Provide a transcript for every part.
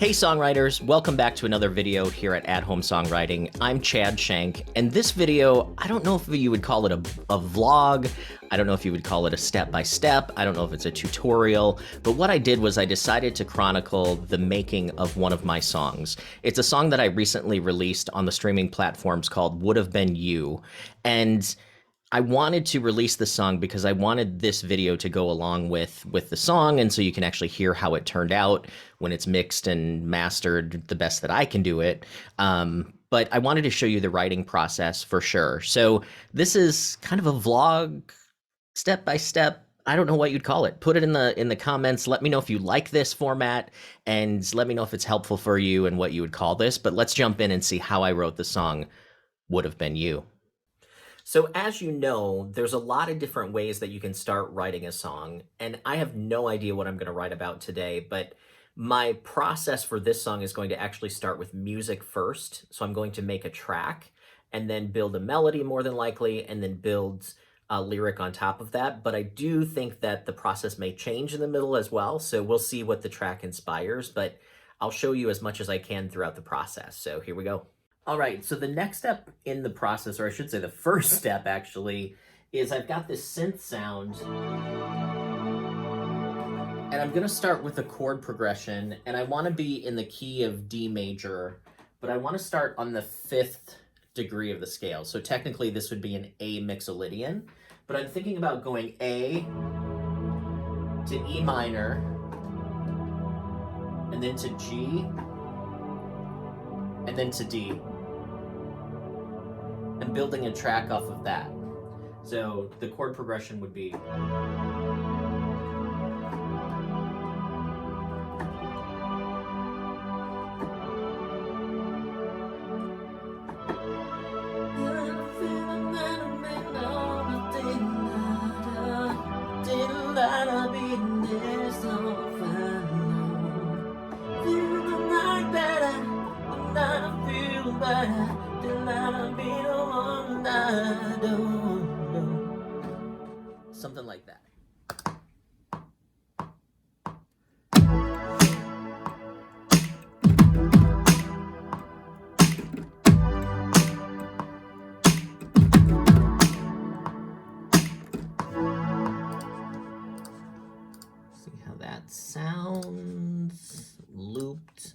Hey songwriters, welcome back to another video here at Home Songwriting. I'm Chad Shank, and this video, I don't know if you would call it a vlog, I don't know if you would call it a step-by-step, I don't know if it's a tutorial, but what I did was I decided to chronicle the making of one of my songs. It's a song that I recently released on the streaming platforms called Would Have Been You, and I wanted to release the song because I wanted this video to go along with the song, and so you can actually hear how it turned out when it's mixed and mastered the best that I can do it. But I wanted to show you the writing process for sure. So this is kind of a vlog, step by step. I don't know what you'd call it. Put it in the comments. Let me know if you like this format, and let me know if it's helpful for you and what you would call this. But let's jump in and see how I wrote the song Would Have Been You. So as you know, there's a lot of different ways that you can start writing a song, and I have no idea what I'm going to write about today, but my process for this song is going to actually start with music first. So I'm going to make a track and then build a melody more than likely, and then build a lyric on top of that. But I do think that the process may change in the middle as well, so we'll see what the track inspires, but I'll show you as much as I can throughout the process. So here we go. All right, so the next step in the process, or I should say the first step actually, is I've got this synth sound, and I'm gonna start with a chord progression, and I wanna be in the key of D major, but I wanna start on the 5th degree of the scale. So technically this would be an A mixolydian, but I'm thinking about going A to E minor, and then to G, and then to D, and building a track off of that. So the chord progression would be something like that. See how that sounds looped.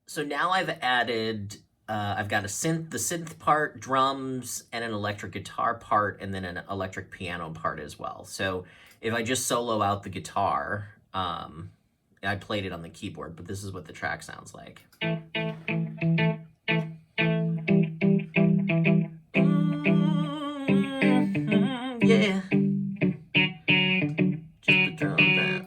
So now I've added, I've got the synth part, drums, and an electric guitar part, and then an electric piano part as well. So if I just solo out the guitar, I played it on the keyboard, but this is what the track sounds like. Yeah. Just the drums out.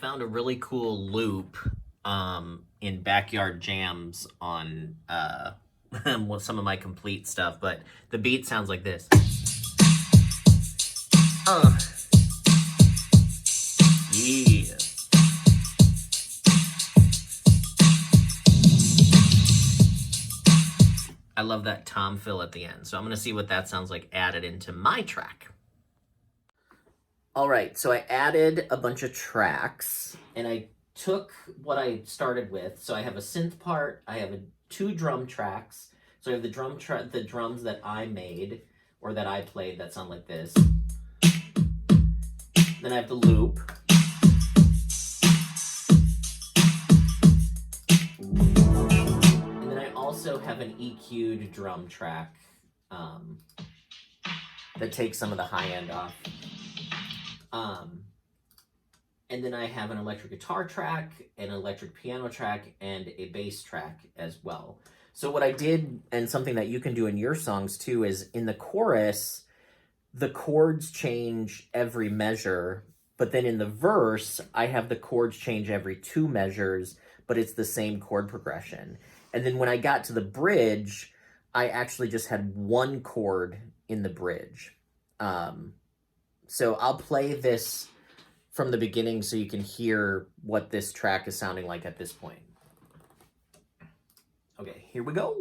Found a really cool loop in Backyard Jams on some of my complete stuff, but the beat sounds like this. Yeah. I love that tom fill at the end, so I'm gonna see what that sounds like added into my track. All right, so I added a bunch of tracks, and I took what I started with. So I have a synth part, I have 2 drum tracks. So I have the drums that I made, or that I played, that sound like this. Then I have the loop. And then I also have an EQ'd drum track that takes some of the high end off. And then I have an electric guitar track, an electric piano track, and a bass track as well. So what I did, and something that you can do in your songs too, is in the chorus, the chords change every measure, but then in the verse, I have the chords change every 2 measures, but it's the same chord progression. And then when I got to the bridge, I actually just had 1 chord in the bridge. So I'll play this from the beginning so you can hear what this track is sounding like at this point. Okay, here we go.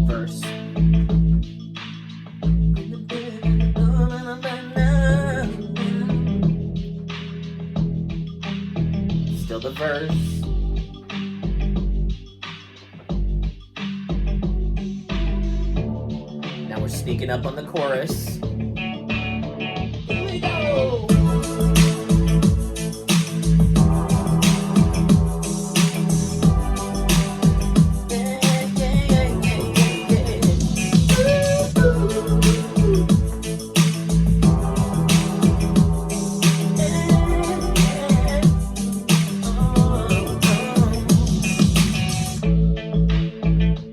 Verse. Still the verse. Now we're sneaking up on the chorus. Here we go!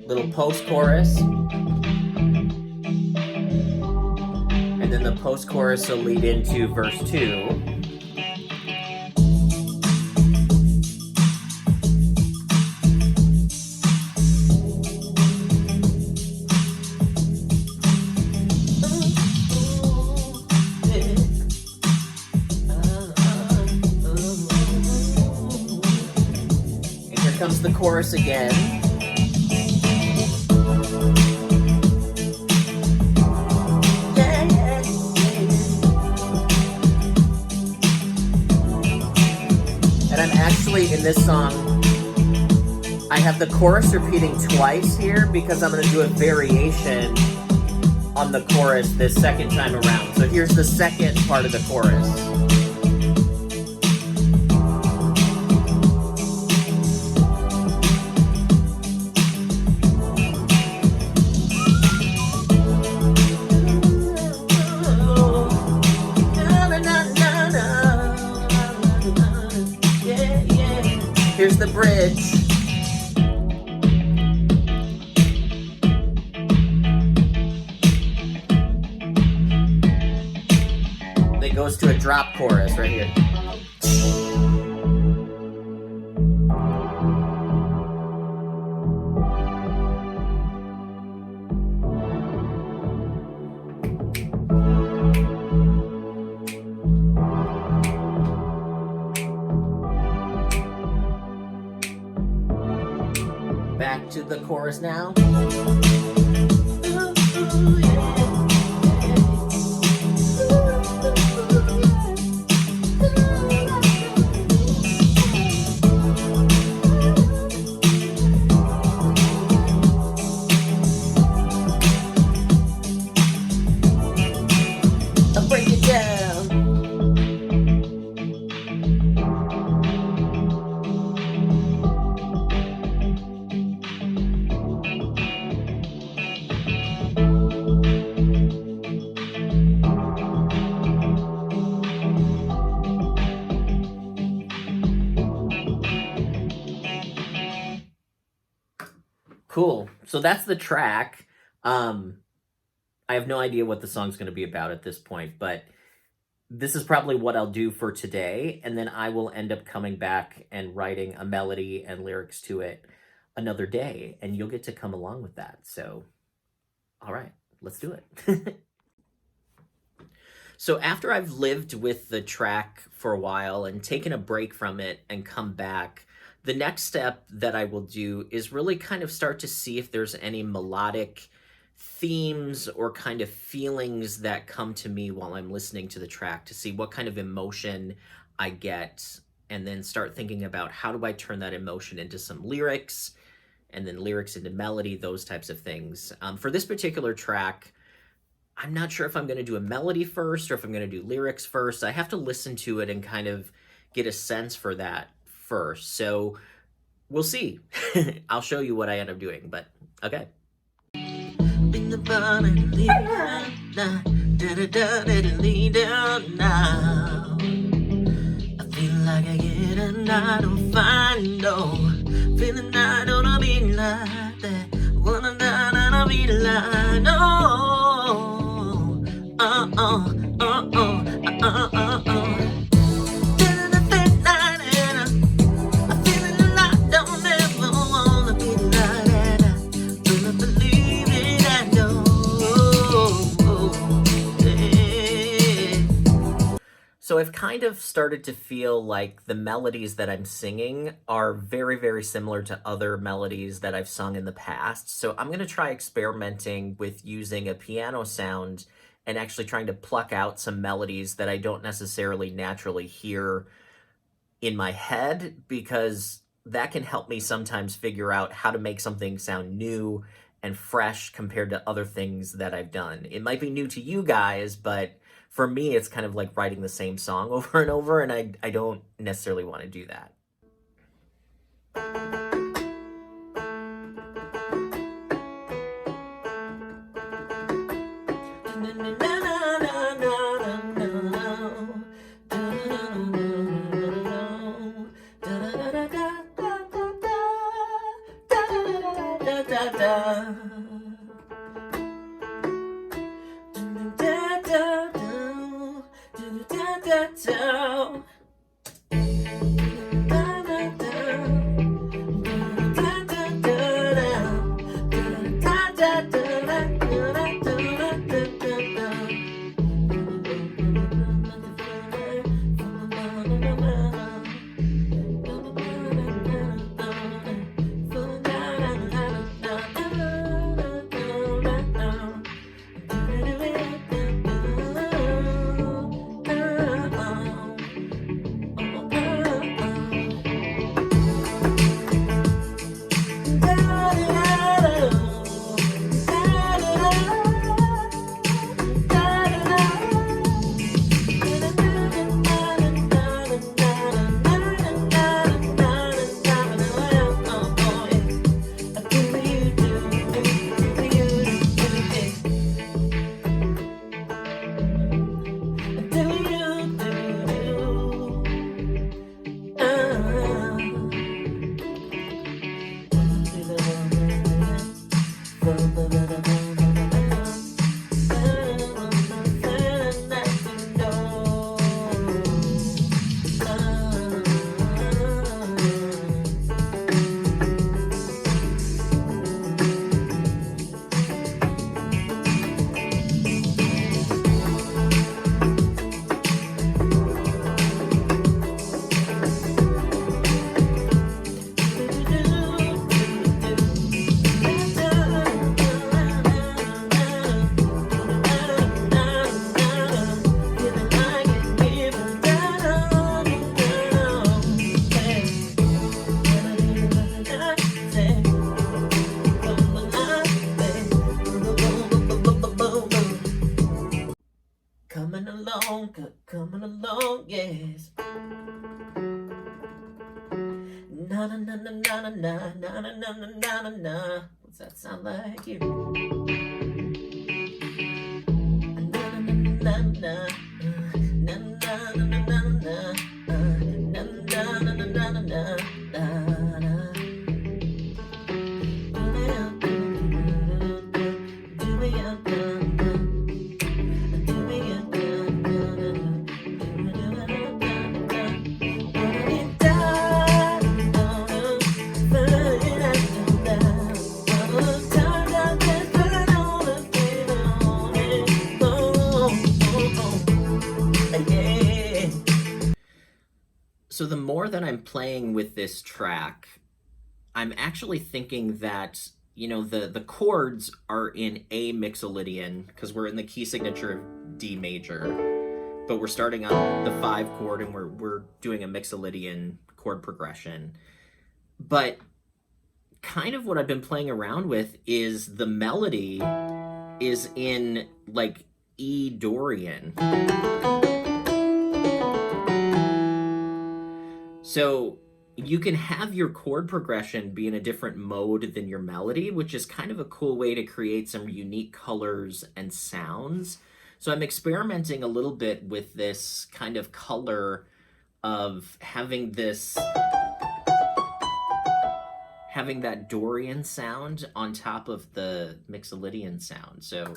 Little post-chorus. And then the post-chorus will lead into verse 2. And here comes the chorus again. And I'm actually, in this song, I have the chorus repeating twice here because I'm going to do a variation on the chorus this second time around. So here's the second part of the chorus. Here's the bridge. It goes to a drop chorus right here. Back to the chorus now. I'll break it down. Cool. So that's the track. I have no idea what the song's going to be about at this point, but this is probably what I'll do for today. And then I will end up coming back and writing a melody and lyrics to it another day. And you'll get to come along with that. So, all right, let's do it. So after I've lived with the track for a while and taken a break from it and come back, the next step that I will do is really kind of start to see if there's any melodic themes or kind of feelings that come to me while I'm listening to the track, to see what kind of emotion I get and then start thinking about how do I turn that emotion into some lyrics, and then lyrics into melody, those types of things. For this particular track, I'm not sure if I'm going to do a melody first or if I'm going to do lyrics first. I have to listen to it and kind of get a sense for that first. So we'll see. I'll show you what I end up doing, but okay. In the bar and lead now. I feel like I get a night on fire, no. Feeling I don't wanna be like that. Wanna die and I'll be like, no. So I've kind of started to feel like the melodies that I'm singing are very, very similar to other melodies that I've sung in the past. So I'm going to try experimenting with using a piano sound and actually trying to pluck out some melodies that I don't necessarily naturally hear in my head, because that can help me sometimes figure out how to make something sound new and fresh compared to other things that I've done. It might be new to you guys, but for me, it's kind of like writing the same song over and over, and I don't necessarily want to do that. Coming along, yes. Na na na na na na na na na na na na na. What's that sound like here? Na na na na na na na na na na na na na na na na. So the more that I'm playing with this track, I'm actually thinking that, you know, the chords are in A mixolydian, because we're in the key signature of D major. but we're starting on the 5 chord and we're doing a Mixolydian chord progression. But kind of what I've been playing around with is the melody is in like E Dorian. So you can have your chord progression be in a different mode than your melody, which is kind of a cool way to create some unique colors and sounds. So I'm experimenting a little bit with this kind of color of having that Dorian sound on top of the Mixolydian sound. So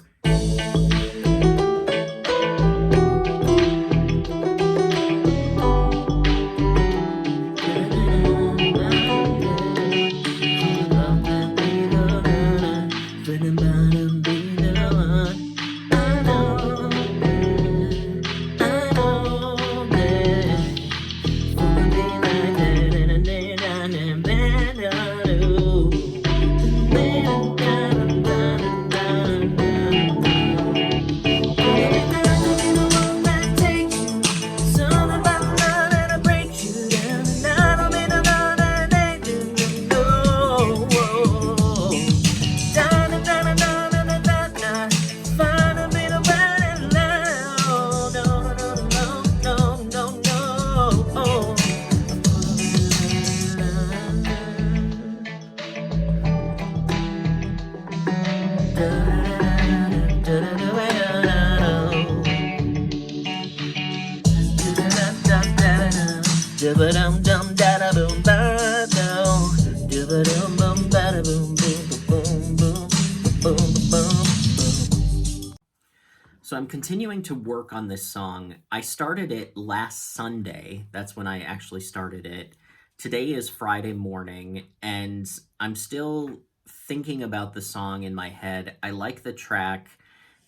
So I'm continuing to work on this song. I started it last Sunday. That's when I actually started it. Today is Friday morning, and I'm still thinking about the song in my head. I like the track,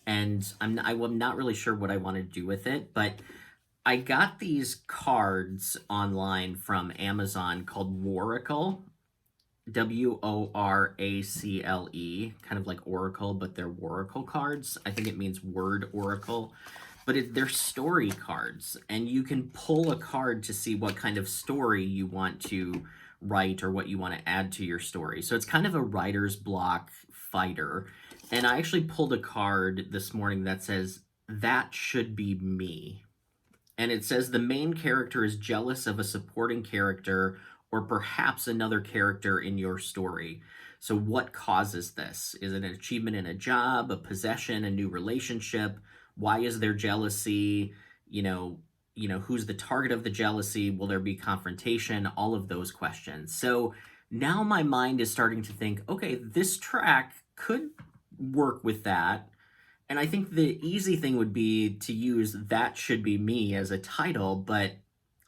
and I'm not really sure what I want to do with it, but I got these cards online from Amazon called Woracle, Woracle, kind of like Oracle, but they're Woracle cards. I think it means word oracle, but they're story cards, and you can pull a card to see what kind of story you want to write or what you want to add to your story. So it's kind of a writer's block fighter. And I actually pulled a card this morning that says, "That should be me." And it says the main character is jealous of a supporting character or perhaps another character in your story. So what causes this? Is it an achievement in a job, a possession, a new relationship? Why is there jealousy? Who's the target of the jealousy? Will there be confrontation? All of those questions. So now my mind is starting to think, okay, this track could work with that. And I think the easy thing would be to use "That Should Be Me" as a title, but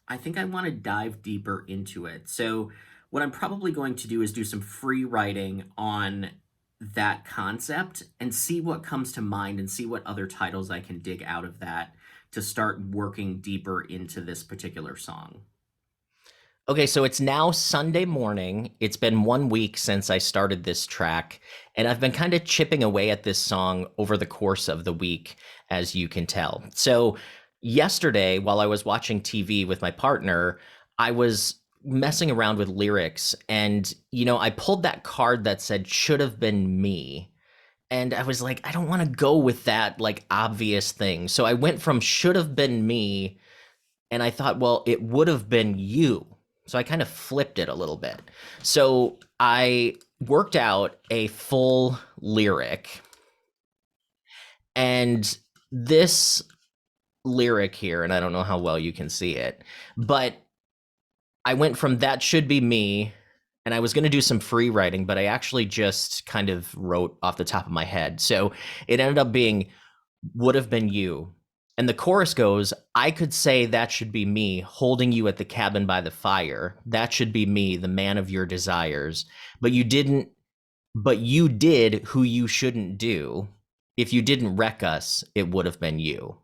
I think I want to dive deeper into it. So what I'm probably going to do is do some free writing on that concept and see what comes to mind and see what other titles I can dig out of that to start working deeper into this particular song. Okay, so it's now Sunday morning. It's been 1 week since I started this track, and I've been kind of chipping away at this song over the course of the week, as you can tell. So yesterday, while I was watching TV with my partner, I was messing around with lyrics, and, I pulled that card that said "should have been me." And I was like, I don't want to go with that, like, obvious thing. So I went from "should have been me," and I thought, well, it would have been you. So I kind of flipped it a little bit. So I worked out a full lyric. And this lyric here, and I don't know how well you can see it, but I went from "that should be me," and I was going to do some free writing, but I actually just kind of wrote off the top of my head. So it ended up being "would have been you." And the chorus goes, "I could say that should be me holding you at the cabin by the fire. That should be me, the man of your desires. But you didn't, but you did who you shouldn't do. If you didn't wreck us, it would have been you."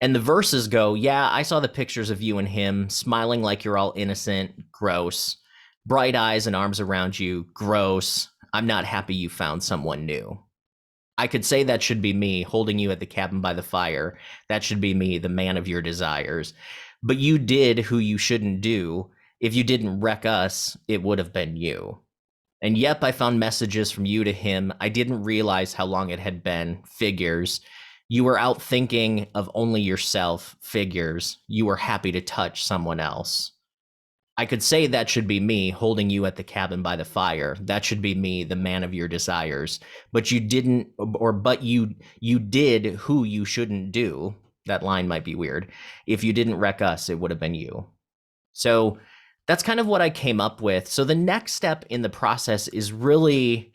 And the verses go, "Yeah, I saw the pictures of you and him, smiling like you're all innocent, gross. Bright eyes and arms around you, gross. I'm not happy you found someone new." I could say that should be me holding you at the cabin by the fire. That should be me, the man of your desires. But you did who you shouldn't do. If you didn't wreck us, it would have been you. And yep, I found messages from you to him. I didn't realize how long it had been. Figures. You were out thinking of only yourself. Figures. You were happy to touch someone else. I could say that should be me holding you at the cabin by the fire. That should be me, the man of your desires. But you didn't, but you did who you shouldn't do. That line might be weird. If you didn't wreck us, it would have been you. So that's kind of what I came up with. So the next step in the process is really,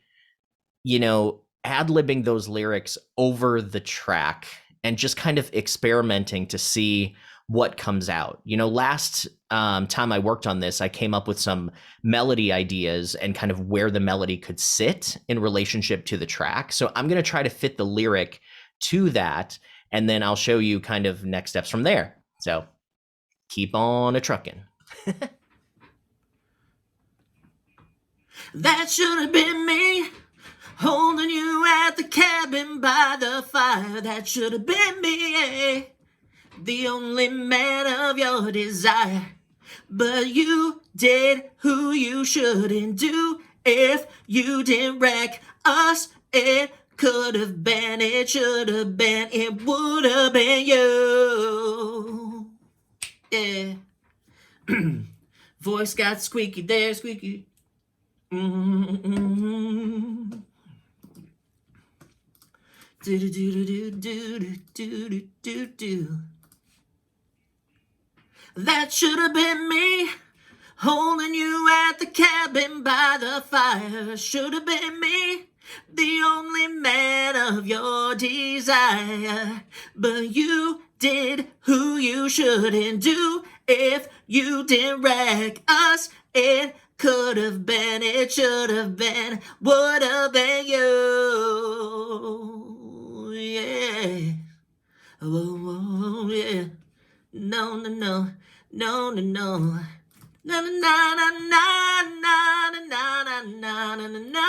ad-libbing those lyrics over the track and just kind of experimenting to see what comes out. Last time I worked on this, I came up with some melody ideas and kind of where the melody could sit in relationship to the track. So I'm going to try to fit the lyric to that, and then I'll show you kind of next steps from there. So keep on a truckin'. That should have been me, holding you at the cabin by the fire. That should have been me, the only man of your desire. But you did who you shouldn't do. If you didn't wreck us, it could have been, it should have been, it would have been you. Yeah. Voice got squeaky there, squeaky. Mm-hmm. Do do do do do do do do do. That should have been me, holding you at the cabin by the fire. Should have been me, the only man of your desire. But you did who you shouldn't do. If you didn't wreck us, it could have been, it should have been, would have been you. Yeah. Oh, yeah. No, no, no. No, no, no. Na na na na na na na na na na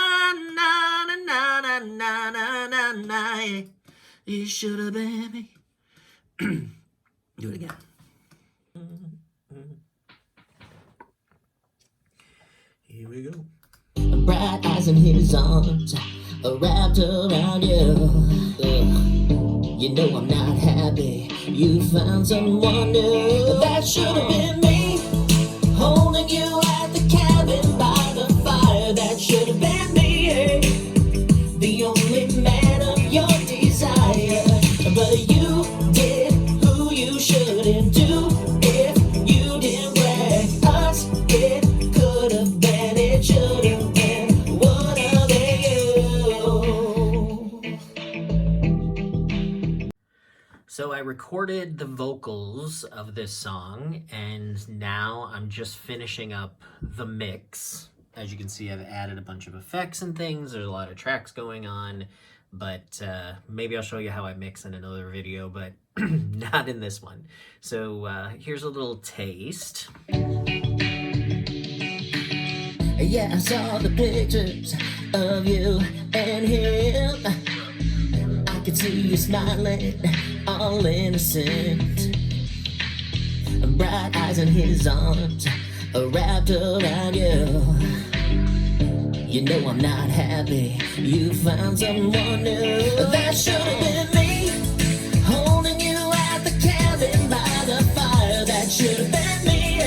na na na na na. You should have been me. Do it again. Here we go. Bright eyes in his arms wrapped around you. You know I'm not happy. You found someone new. That should have been me, holding you at the cabin by the fire. That should have been me, the only man of your desire. But you did who you shouldn't do. If you didn't wreck us, it could have been, it should have been, would have been you. So I recorded the vocals of this song, and now I'm just finishing up the mix. As you can see, I've added a bunch of effects and things. There's a lot of tracks going on, but maybe I'll show you how I mix in another video, but not in this one. So here's a little taste. Yeah, I saw the pictures of you and him. I could see you smiling, all innocent. Bright eyes in his arms wrapped around you. You know I'm not happy. You found someone new. That should have been me, holding you at the cabin by the fire. That should have been me,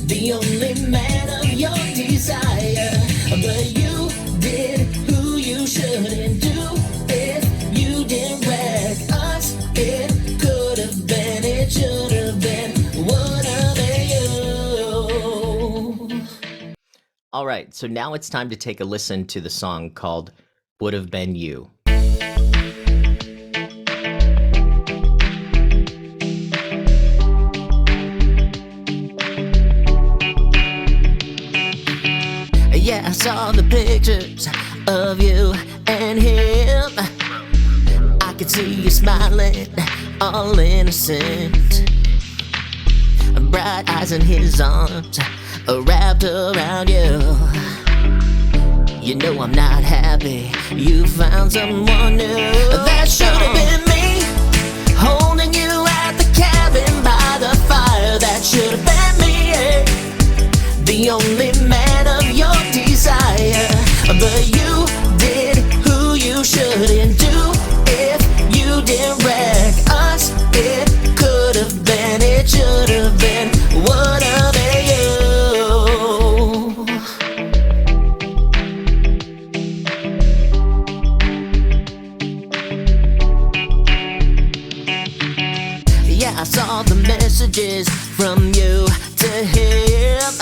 the only man of your desire. But you did who you shouldn't do. If you didn't wreck us, it could have been, it should have been, would have been you. All right, so now it's time to take a listen to the song called Would Have Been You. Yeah, I saw the pictures of you and him. I could see you smiling, all innocent. Bright eyes in his arms wrapped around you. You know I'm not happy. You found someone new. That should have been me, holding you at the cabin by the fire. That should have been me, yeah. The only man of your desire. But you did who you shouldn't do. If you didn't wreck us, it could have been, it should have been. What of you? Yeah, I saw the messages from you to him.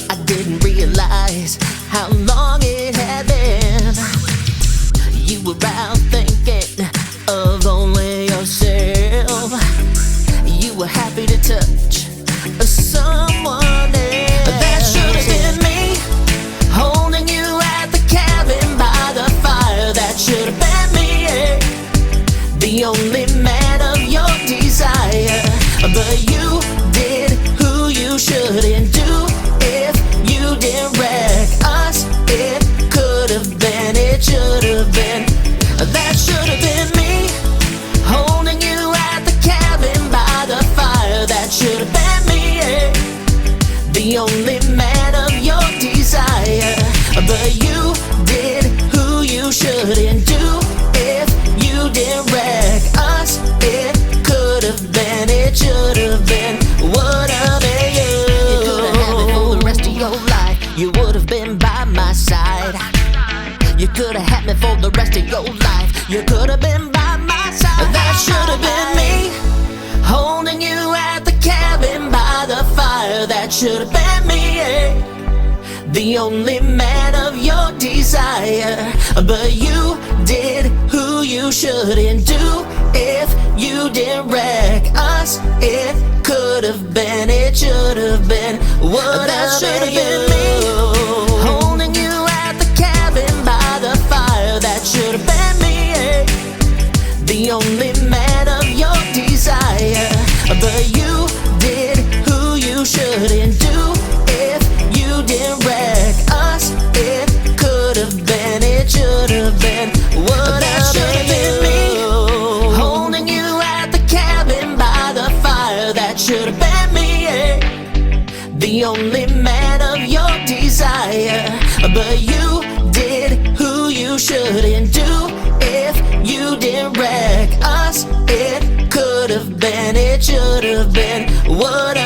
I didn't realize how long it had been. You were out thinking of only yourself. You were happy to touch someone else. That should have been me, holding you at the cabin by the fire. That should have been me, yeah. The only man of your desire. But you did who you shouldn't do. If you didn't wreck us, it could have been, it should have been. That should have been me, holding you at the cabin by the fire. That should have been me, yeah. The only man of your desire. But you did who you shouldn't do. If you didn't wreck us, it could have been, it should have been. What of you? You could have had me for the rest of your life. You would have been by my side. You could have had me for the rest of your life. You could have been by my side. That should have been me, holding you at the cabin by the fire. That should have been me, yeah. The only man of your desire. But you did who you shouldn't do. If you didn't wreck us, it could have been, it should have been. What that should have been me, holding you at the cabin by the fire. That should have been me, yeah. The only man of your desire. But you did who you shouldn't do. If you didn't wreck us, it could have been, it should have been. What that should have been me, holding you at the cabin by the fire. That should have been me, yeah. The only man of your desire. But you did who you shouldn't do. If you didn't wreck us, it could have been, it should have been. What